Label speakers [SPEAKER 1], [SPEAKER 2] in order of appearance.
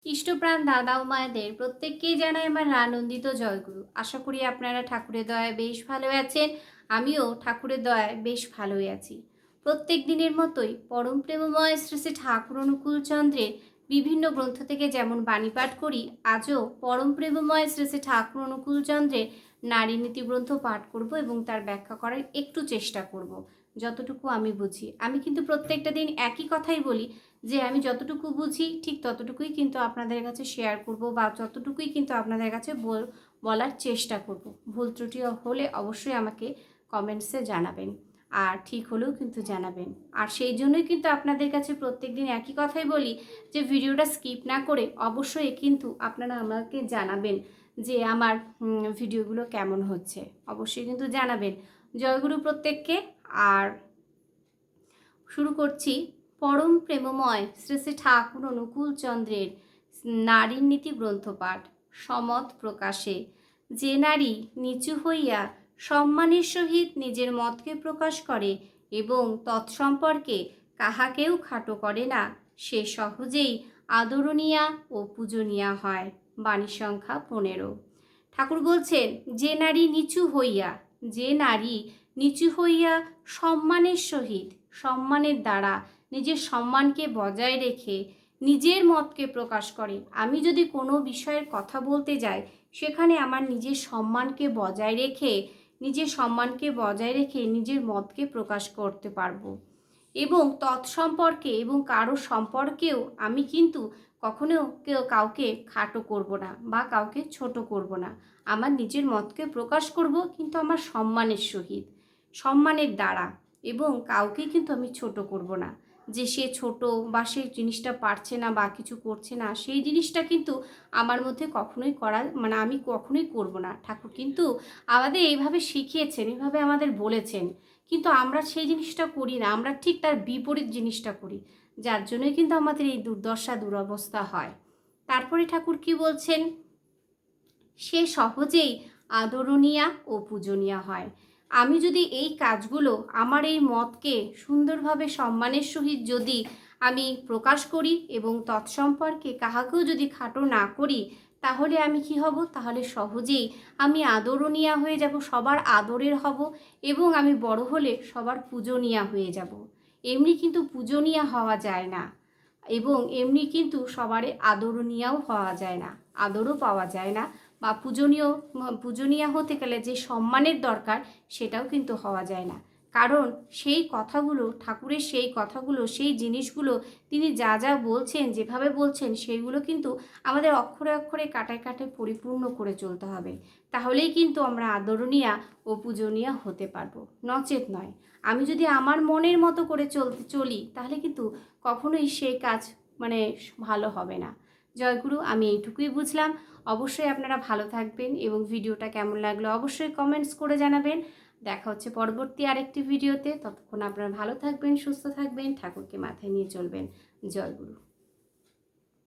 [SPEAKER 1] ইষ্টপ্রাণ দাদা ও মায়েদের প্রত্যেককেই জানাই আমার আনন্দিত জয়গুরু। আশা করি আপনারা ঠাকুরের দয়ায় বেশ ভালো আছেন। আমিও ঠাকুরের দয়ায় বেশ ভালোই আছি। প্রত্যেক দিনের মতোই পরম প্রেমময় শ্রী শ্রী ঠাকুর অনুকূল চন্দ্রের বিভিন্ন গ্রন্থ থেকে যেমন বাণী পাঠ করি, আজও পরম প্রেমময় শ্রী শ্রী ঠাকুর অনুকূল চন্দ্রের নারী নীতি গ্রন্থ পাঠ করব এবং তার ব্যাখ্যা করার একটু চেষ্টা করব যতটুকু আমি বুঝি। আমি কিন্তু প্রত্যেকটা দিন একই কথাই বলি যে আমি যতটুকু বুঝি ঠিক ততটুকুই কিন্তু আপনাদের কাছে শেয়ার করব বা যতটুকুই কিন্তু আপনাদের কাছে বলার চেষ্টা করব। ভুল ত্রুটি হলে অবশ্যই আমাকে কমেন্টসে জানাবেন, আর ঠিক হলেও কিন্তু জানাবেন। আর সেই জন্যই কিন্তু আপনাদের কাছে প্রত্যেক দিন একই কথাই বলি যে ভিডিওটা স্কিপ না করে অবশ্যই কিন্তু আপনারা আমাকে জানাবেন যে আমার ভিডিওগুলো কেমন হচ্ছে, অবশ্যই কিন্তু জানাবেন। জয়গুরু প্রত্যেককে। আর শুরু করছি পরম প্রেমময় শ্রী শ্রী ঠাকুর অনুকূল চন্দ্রের নারীর নীতি গ্রন্থপাঠ। সমত প্রকাশে যে নারী নিচু হইয়া সম্মানের সহিত নিজের মতকে প্রকাশ করে এবং তৎসম্পর্কে কাহাকেও খাটো করে না, সে সহজেই আদরণীয়া ও পূজনীয়া হয়। বাণী সংখ্যা 15। ঠাকুর বলছেন যে নারী নিচু হইয়া, যে নারী নিচু হইয়া সম্মানের সহিত, সম্মানের দ্বারা নিজের সম্মানকে বজায় রেখে নিজের মতকে প্রকাশ করে। আমি যদি কোনো বিষয়ের কথা বলতে যাই, সেখানে আমার নিজের সম্মানকে বজায় রেখে নিজের মতকে প্রকাশ করতে পারবো এবং তৎসম্পর্কে এবং কারো সম্পর্কেও আমি কিন্তু কখনো কাউকে খাটো করব না বা কাউকে ছোট করব না। আমার নিজের মতকে প্রকাশ করব কিন্তু আমার সম্মানের সহিত, সম্মানের দ্বারা, এবং কাউকে কিন্তু আমি ছোট করব না যে সে ছোট বা সেই জিনিসটা পারছে না বা কিছু করছে না, সেই জিনিসটা কিন্তু আমার মধ্যে কখনোই আমি কখনোই করব না। ঠাকুর কিন্তু আমাদের এইভাবে শিখিয়েছেন, এইভাবে আমাদের বলেছেন, কিন্তু আমরা সেই জিনিসটা করি না, আমরা ঠিক তার বিপরীত জিনিসটা করি, যার জন্যই কিন্তু আমাদের এই দুর্দশা দুরবস্থা হয়। তারপরে ঠাকুর কি বলছেন, সে সহজেই আদরণীয়া ও পূজনীয়া হয়। আমি যদি এই কাজগুলো, আমার এই মতকে সুন্দরভাবে সম্মানের সহিত যদি আমি প্রকাশ করি এবং তৎসম্পর্কে কাহাকেও যদি খাটো না করি, তাহলে আমি কি হব, তাহলে সহজেই আমি আদরণীয়া হয়ে যাব, সবার আদরের হব এবং আমি বড় হলে সবার পূজনীয়া হয়ে যাব। এমনি কিন্তু পূজনীয়া হওয়া যায় না এবং এমনি কিন্তু সবারই আদরণীয়াও হওয়া যায় না, আদরও পাওয়া যায় না, বা পূজনীয় হতে গেলে যে সম্মানের দরকার সেটাও কিন্তু হওয়া যায় না। কারণ সেই কথাগুলো, ঠাকুরের সেই কথাগুলো, সেই জিনিসগুলো তিনি যা যা বলছেন, যেভাবে বলছেন, সেইগুলো কিন্তু আমাদের অক্ষরে অক্ষরে কাটায় কাটায় পরিপূর্ণ করে চলতে হবে। তাহলেই কিন্তু আমরা আদরণীয়া ও পূজনীয় হতে পারবো, নচেত নয়। আমি যদি আমার মনের মতো করে চলি তাহলে কিন্তু কখনোই সেই কাজ ভালো হবে না। জয়গুরু, আমি এইটুকুই বুঝলাম। অবশ্যই আপনারা ভালো থাকবেন এবং ভিডিওটা কেমন লাগলো অবশ্যই কমেন্টস করে জানাবেন। দেখা হচ্ছে পরবর্তী আরেকটি ভিডিওতে। ততক্ষণ আপনারা ভালো থাকবেন, সুস্থ থাকবেন, ঠাকুরকে মাথায় নিয়ে চলবেন। জয়গুরু।